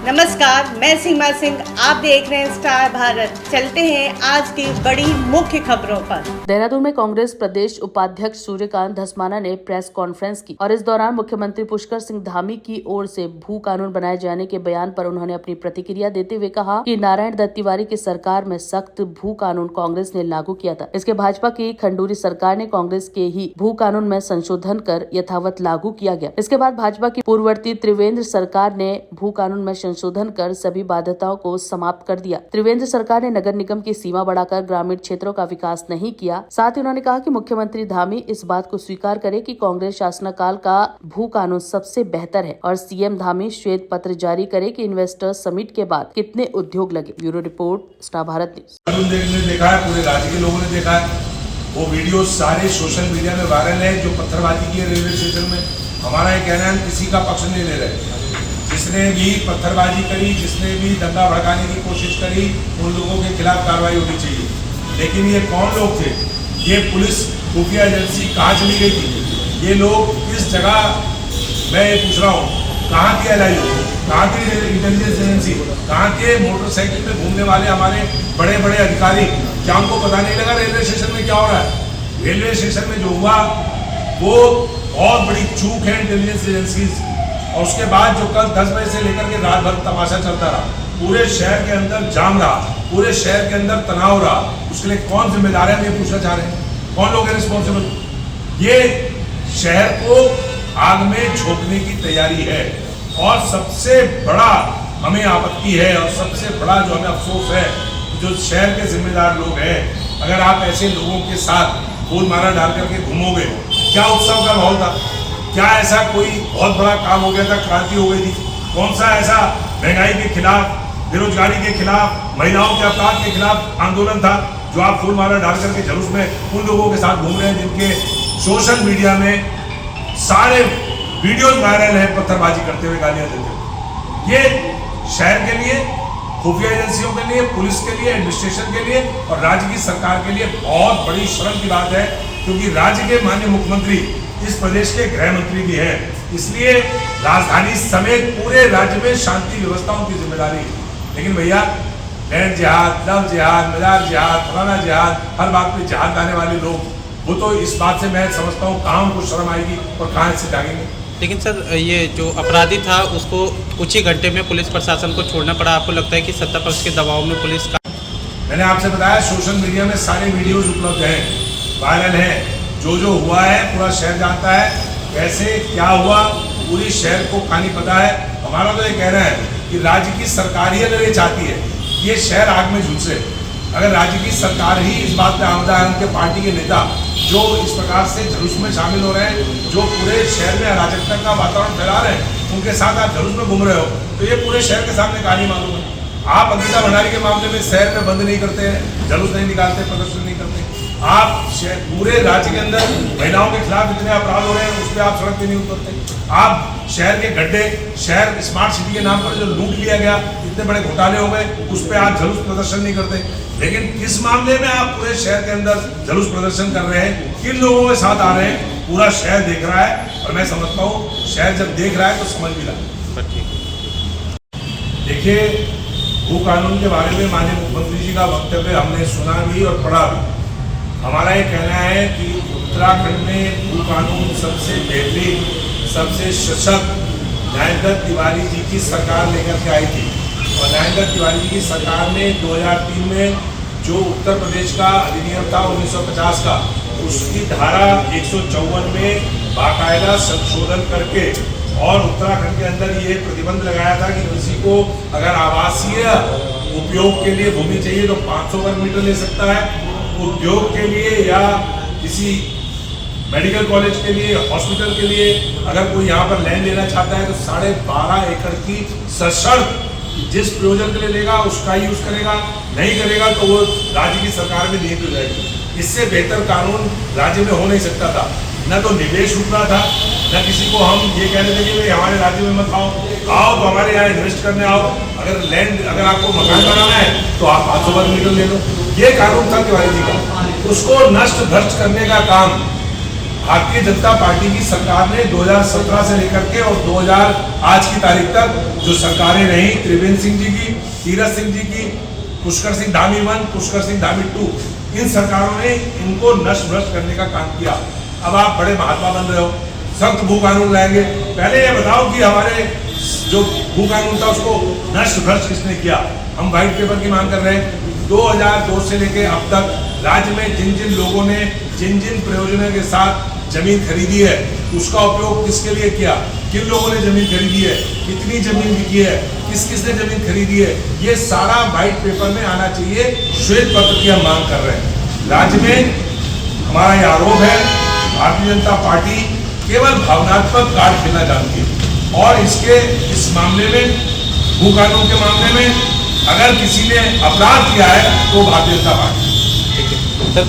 नमस्कार, मैं सीमा सिंह। आप देख रहे हैं स्टार भारत। चलते हैं आज की बड़ी मुख्य खबरों पर। देहरादून में कांग्रेस प्रदेश उपाध्यक्ष सूर्यकांत धस्माना ने प्रेस कॉन्फ्रेंस की और इस दौरान मुख्यमंत्री पुष्कर सिंह धामी की ओर से भू कानून बनाए जाने के बयान पर उन्होंने अपनी प्रतिक्रिया देते हुए कहा कि नारायण दत्त तिवारी की सरकार में सख्त भू कानून कांग्रेस ने लागू किया था। इसके भाजपा की खंडूरी सरकार ने कांग्रेस के ही भू कानून में संशोधन कर यथावत लागू किया गया। इसके बाद भाजपा की पूर्ववर्ती त्रिवेंद्र सरकार ने भू कानून में संशोधन कर सभी बाध्यताओं को समाप्त कर दिया। त्रिवेंद्र सरकार ने नगर निगम की सीमा बढ़ाकर ग्रामीण क्षेत्रों का विकास नहीं किया। साथ ही उन्होंने कहा कि मुख्यमंत्री धामी इस बात को स्वीकार करे कि कांग्रेस शासनकाल का भू कानून सबसे बेहतर है और सीएम धामी श्वेत पत्र जारी करे कि इन्वेस्टर्स समिट के बाद कितने उद्योग लगे। Bureau report, star Bharat news. देखा है, पूरे राज्य के लोगों ने देखा है। वो वीडियो सारे सोशल मीडिया में वायरल है जो पत्थरबाजी की है रेलवे स्टेशन में। हमारा ये कहना है, किसी का पक्ष नहीं ले रहे। जिसने भी पत्थरबाजी करी, जिसने भी दंगा भड़काने की कोशिश करी, उन लोगों के खिलाफ कार्रवाई होनी चाहिए। लेकिन ये कौन लोग थे? ये पुलिस खुफिया एजेंसी कहाँ चली गई थी? ये लोग किस जगह, मैं ये पूछ रहा हूँ, कहाँ की LIU, कहाँ की इंटेलिजेंस एजेंसी, कहाँ के मोटरसाइकिल में घूमने वाले हमारे बड़े बड़े अधिकारी? क्या उनको पता नहीं लगा रेलवे स्टेशन में क्या हो रहा है? रेलवे स्टेशन में जो हुआ वो बहुत बड़ी चूक है इंटेलिजेंस एजेंसी। और उसके बाद जो कल 10 बजे से लेकर के रात भर तमाशा चलता रहा, पूरे शहर के अंदर जाम रहा, पूरे शहर के अंदर तनाव रहा, उसके लिए कौन जिम्मेदार है? हम ये पूछना चाह रहे हैं, कौन लोग हैं रिस्पॉन्सिबल? ये शहर को आग में झोंकने की तैयारी है। और सबसे बड़ा हमें आपत्ति है और सबसे बड़ा जो हमें अफसोस है, जो शहर के जिम्मेदार लोग हैं, अगर आप ऐसे लोगों के साथ फूल माला डाल करके घूमोगे, क्या उत्सव का माहौल था? क्या ऐसा कोई बहुत बड़ा काम हो गया था, क्रांति हो गई थी? कौन सा ऐसा महंगाई के खिलाफ, बेरोजगारी के खिलाफ, महिलाओं के अपराध के खिलाफ आंदोलन था जो आप फूल माला डाल करके जुलूस में उन लोगों के साथ घूम रहे हैं जिनके सोशल मीडिया में सारे वीडियो वायरल है पत्थरबाजी करते हुए, गालियां देते हुए? ये शहर के लिए, खुफिया एजेंसियों के लिए, पुलिस के लिए, एडमिनिस्ट्रेशन के लिए और राज्य की सरकार के लिए बहुत बड़ी शर्म की बात है, क्योंकि राज्य के माननीय मुख्यमंत्री इस प्रदेश के गृह मंत्री भी हैं। इसलिए राजधानी समेत पूरे राज्य में शांति व्यवस्थाओं की जिम्मेदारी है। लेकिन भैया, लैंड जिहाद, लव जिहाद, मजार जिहाद, फलाना जिहाद, हर बात पे जिहाद लाने वाले लोग, वो तो इस बात से मैं समझता हूँ कहाँ उनको शर्म आएगी और कहाँ इससे जागेंगे। लेकिन सर, ये जो अपराधी था उसको कुछ ही घंटे में पुलिस प्रशासन को छोड़ना पड़ा। आपको लगता है कि सत्ता पक्ष के दबाव में पुलिस का? मैंने आपसे बताया, सोशल मीडिया में सारे वीडियोज उपलब्ध हैं, वायरल हैं। जो हुआ है पूरा शहर जानता है, कैसे क्या हुआ पूरी शहर को कहानी पता है। हमारा तो ये कहना है कि राज्य की सरकार ही अगर ये चाहती है ये शहर आग में झुलसे, अगर राज्य की सरकार ही इस बात पे आमदा है, उनके पार्टी के नेता जो इस प्रकार से जुलूस में शामिल हो रहे हैं, जो पूरे शहर में अराजकता का वातावरण फैला रहे हैं, उनके साथ आप जुलूस में घूम रहे हो, तो ये पूरे शहर के सामने कहानी मालूम है। आप अंकिता भंडारी के मामले में शहर में बंद नहीं करते हैं, जुलूस नहीं निकालते, प्रदर्शन नहीं करते। आप पूरे राज्य के अंदर महिलाओं के खिलाफ इतने अपराध हो रहे हैं, उस पर आप सड़क पे नहीं उतरते। आप शहर के गड्ढे, शहर स्मार्ट सिटी के नाम पर जो लूट लिया गया, इतने बड़े घोटाले हो गए, उस पर आप जुलूस प्रदर्शन नहीं करते। लेकिन किस मामले में आप पूरे शहर के अंदर जुलूस प्रदर्शन कर रहे हैं? किन लोगों के साथ आ रहे हैं? पूरा शहर देख रहा है और मैं समझता हूँ शहर जब देख रहा है तो समझ भी रहा है। देखिए, भू कानून के बारे में माननीय मुख्यमंत्री जी का वक्तव्य हमने सुना भी और पढ़ा भी। हमारा ये कहना है कि उत्तराखंड में भू कानून सबसे बेहतरीन, सबसे सशक्त नारायण दत्त तिवारी जी की सरकार लेकर के आई थी। और नारायण दत्त तिवारी जी की सरकार ने 2003 में जो उत्तर प्रदेश का अधिनियम था 1950 का, उसकी धारा 154 में बाकायदा संशोधन करके और उत्तराखंड के अंदर ये प्रतिबंध लगाया था कि किसी को अगर आवासीय उपयोग के लिए भूमि चाहिए तो 500 वर्ग मीटर ले सकता है, उद्योग के लिए या किसी मेडिकल कॉलेज के लिए, हॉस्पिटल के लिए अगर कोई यहाँ पर लैंड लेना चाहता है तो 12.5 एकड़ की सशर्त जिस प्रयोजन के लिए लेगा उसका ही यूज करेगा, नहीं करेगा तो वो राज्य की सरकार में नियुक्त हो जाएगी। इससे बेहतर कानून राज्य में हो नहीं सकता था। न तो निवेश रुक रहा था, न किसी को हम ये कहने थे कि हमारे राज्य में मत आओ तो हमारे यहाँ इन्वेस्ट करने आओ। अगर आपको मकान बनाना है तो आप 500 वर्ग मीटर ले लो। ये कानून था तिवारी जी का। उसको नष्ट भ्रष्ट करने का काम भारतीय जनता पार्टी की सरकार ने 2017 से लेकर के और 2000 आज की तारीख तक जो सरकारें रही, त्रिवेंद्र सिंह जी की, तीरथ सिंह जी की, पुष्कर सिंह धामी 1, पुष्कर सिंह धामी 2, इन सरकारों ने इनको नष्ट भ्रष्ट करने का काम किया। अब आप बड़े महात्मा बन रहे हो, सख्त भू कानून लाएंगे। पहले ये बताओ कि हमारे जो भू कानून था उसको नष्ट भ्रष्ट किसने किया? हम व्हाइट पेपर की मांग कर रहे हैं। 2002 से लेके अब तक राज्य में जिन जिन लोगों ने जिन जिन प्रयोजनों के साथ जमीन खरीदी है, उसका उपयोग किसके लिए किया, किन लोगों ने जमीन खरीदी है, कितनी जमीन बिकी है, किस किसने जमीन खरीदी है, ये सारा व्हाइट पेपर में आना चाहिए। श्वेत पत्र की हम मांग कर रहे हैं। राज्य में हमारा ये आरोप है, भारतीय जनता पार्टी केवल भावनात्मक कार्ड खेलना जानती है और इस मामले में, भू कानून के मामले में अगर किसी ने अपराध किया है तो भारतीय जनता पार्टी। सर